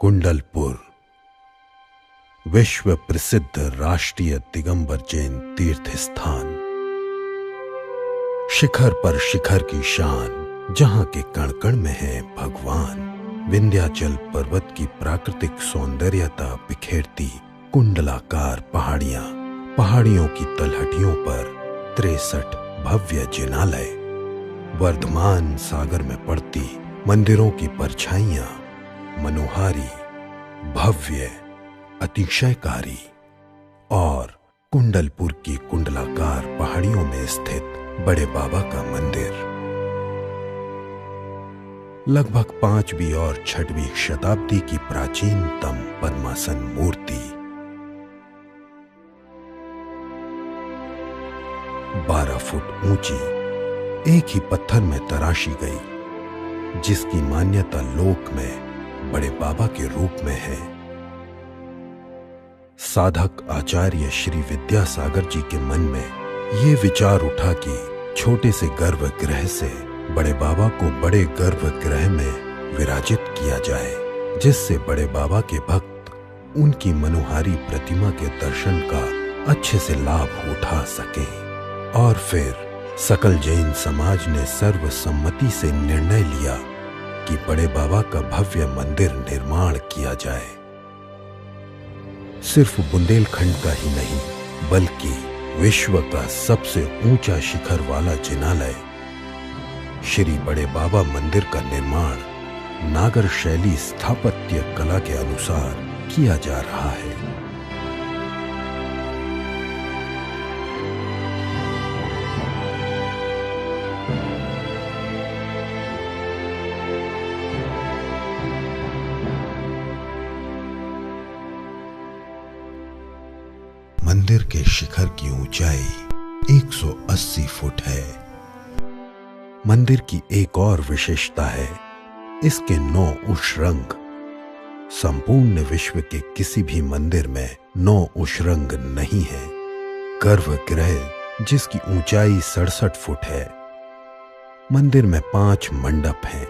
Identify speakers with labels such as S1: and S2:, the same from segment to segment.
S1: कुंडलपुर विश्व प्रसिद्ध राष्ट्रीय दिगंबर जैन तीर्थ स्थान। शिखर पर शिखर की शान, जहां के कण कण में है भगवान। विंध्याचल पर्वत की प्राकृतिक सौंदर्यता बिखेरती कुंडलाकार पहाड़ियां, पहाड़ियों की तलहटियों पर 63 भव्य जिनालय, वर्धमान सागर में पड़ती मंदिरों की परछाइयां, मनोहारी, भव्य, अतिशयकारी, और कुंडलपुर की कुंडलाकार पहाड़ियों में स्थित बड़े बाबा का मंदिर। लगभग 5वीं और 6वीं शताब्दी की प्राचीनतम पद्मासन मूर्ति, 12 फुट ऊंची, एक ही पत्थर में तराशी गई, जिसकी मान्यता लोक में बड़े बाबा के रूप में है। साधक आचार्य श्री विद्यासागर जी के मन में ये विचार उठा कि छोटे से गर्भगृह से बड़े बाबा को बड़े गर्भगृह में विराजित किया जाए, जिससे बड़े बाबा के भक्त उनकी मनोहारी प्रतिमा के दर्शन का अच्छे से लाभ उठा सके। और फिर सकल जैन समाज ने सर्वसम्मति से निर्णय लिया कि बड़े बाबा का भव्य मंदिर निर्माण किया जाए। सिर्फ बुंदेलखंड का ही नहीं, बल्कि विश्व का सबसे ऊंचा शिखर वाला जिनालय श्री बड़े बाबा मंदिर का निर्माण नागर शैली स्थापत्य कला के अनुसार किया जा रहा है। मंदिर के शिखर की ऊंचाई 180 फुट है। मंदिर की एक और विशेषता है, इसके 9 उषरंग। संपूर्ण विश्व के किसी भी मंदिर में 9 उषरंग नहीं है। गर्भगृह, जिसकी ऊंचाई 67 फुट है। मंदिर में 5 मंडप हैं।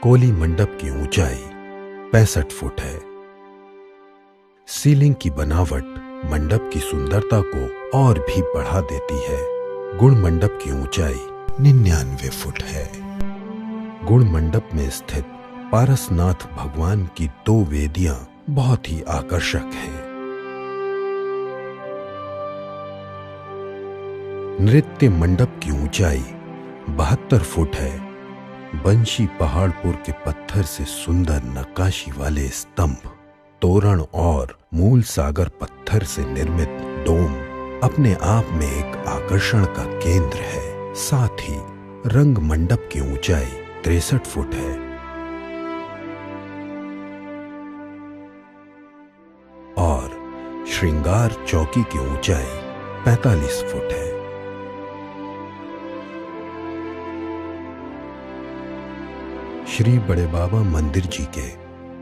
S1: कोली मंडप की ऊंचाई 65 फुट है। सीलिंग की बनावट मंडप की सुंदरता को और भी बढ़ा देती है। गुण मंडप की ऊंचाई 99 फुट है। गुण मंडप में स्थित पारसनाथ भगवान की 2 वेदियां बहुत ही आकर्षक हैं। नृत्य मंडप की ऊंचाई 72 फुट है। बंशी पहाड़पुर के पत्थर से सुंदर नक्काशी वाले स्तंभ, तोरण और मूल सागर पत्थर से निर्मित डोम अपने आप में एक आकर्षण का केंद्र है। साथ ही रंग मंडप की ऊंचाई 63 फुट है। और श्रृंगार चौकी की ऊंचाई 45 फुट है। श्री बड़े बाबा मंदिर जी के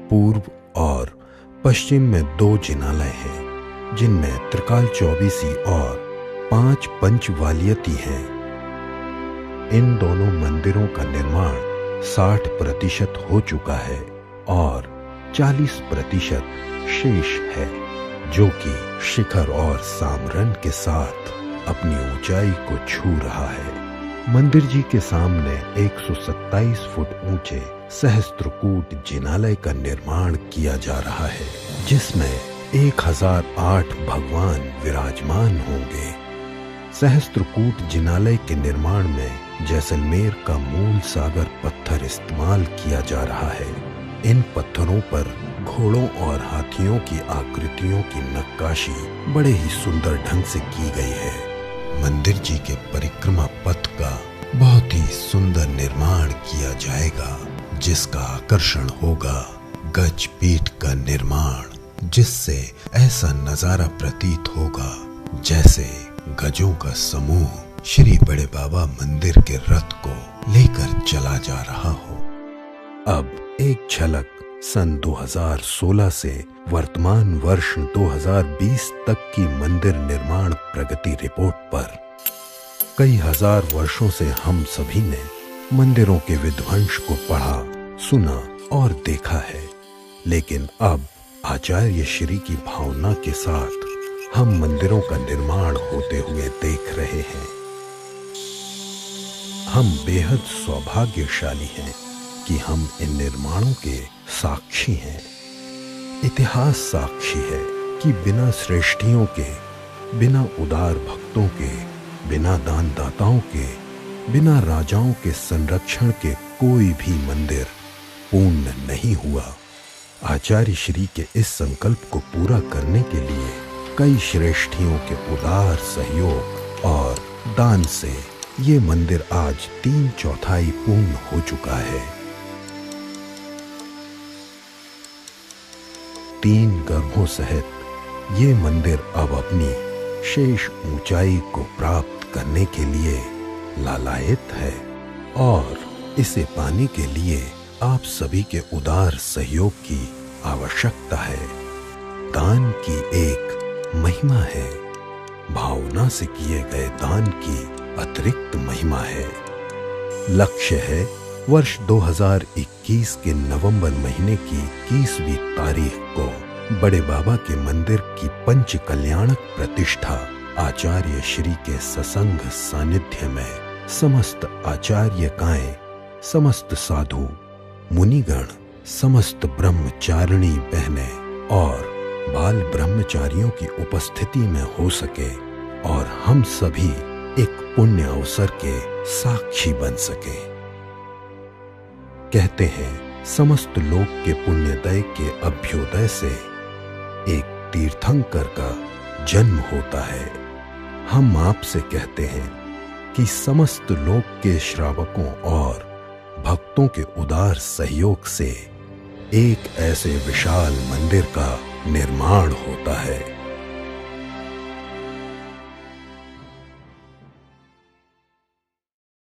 S1: पूर्व और पश्चिम में 2 जिनालय हैं, जिनमें त्रिकाल चौबीसी और 5 पंचवालियती हैं। इन दोनों मंदिरों का निर्माण 60% हो चुका है और 40% शेष है, जो कि शिखर और सामरन के साथ अपनी ऊंचाई को छू रहा है। मंदिर जी के सामने 127 फुट ऊंचे सहस्त्रकूट जिनालय का निर्माण किया जा रहा है, जिसमें 1008 भगवान विराजमान होंगे। सहस्त्रकूट जिनालय के निर्माण में जैसलमेर का मूल सागर पत्थर इस्तेमाल किया जा रहा है। इन पत्थरों पर घोड़ों और हाथियों की आकृतियों की नक्काशी बड़े ही सुंदर ढंग से की गई है। मंदिर जी के परिक्रमा पथ का बहुत ही सुंदर निर्माण किया जाएगा, जिसका आकर्षण होगा गज पीठ का निर्माण, जिससे ऐसा नजारा प्रतीत होगा जैसे गजों का समूह श्री बड़े बाबा मंदिर के रथ को लेकर चला जा रहा हो। अब एक झलक सन 2016 से वर्तमान वर्ष 2020 तक की मंदिर निर्माण प्रगति रिपोर्ट पर। कई हजार वर्षों से हम सभी ने मंदिरों के विध्वंस को पढ़ा, सुना और देखा है, लेकिन अब आचार्य श्री की भावना के साथ हम मंदिरों का निर्माण होते हुए देख रहे हैं। हम बेहद सौभाग्यशाली हैं कि हम इन निर्माणों के साक्षी हैं। इतिहास साक्षी है कि बिना श्रेष्ठियों के, बिना उदार भक्तों के, बिना दानदाताओं के, बिना राजाओं के संरक्षण के कोई भी मंदिर पूर्ण नहीं हुआ। आचार्य श्री के इस संकल्प को पूरा करने के लिए कई श्रेष्ठियों के उदार सहयोग और दान से ये मंदिर आज 3/4 पूर्ण हो चुका है। 3 गर्भों सहित ये मंदिर अब अपनी शेष ऊंचाई को प्राप्त करने के लिए लालायित है और इसे पाने के लिए आप सभी के उदार सहयोग की आवश्यकता है। दान की एक महिमा है, भावना से किए गए दान की अतिरिक्त महिमा है। लक्ष्य है वर्ष 2021 के नवंबर महीने की 21वीं तारीख को बड़े बाबा के मंदिर की पंच कल्याणक प्रतिष्ठा आचार्य श्री के ससंग सानिध्य में समस्त आचार्यकाएं, समस्त साधु मुनिगण, समस्त ब्रह्मचारिणी बहनें और बाल ब्रह्मचारियों की उपस्थिति में हो सके और हम सभी एक पुण्य अवसर के साक्षी बन सके। कहते हैं समस्त लोक के पुण्योदय के अभ्युदय से एक तीर्थंकर का जन्म होता है। हम आपसे कहते हैं कि समस्त लोक के श्रावकों और भक्तों के उदार सहयोग से एक ऐसे विशाल मंदिर का निर्माण होता है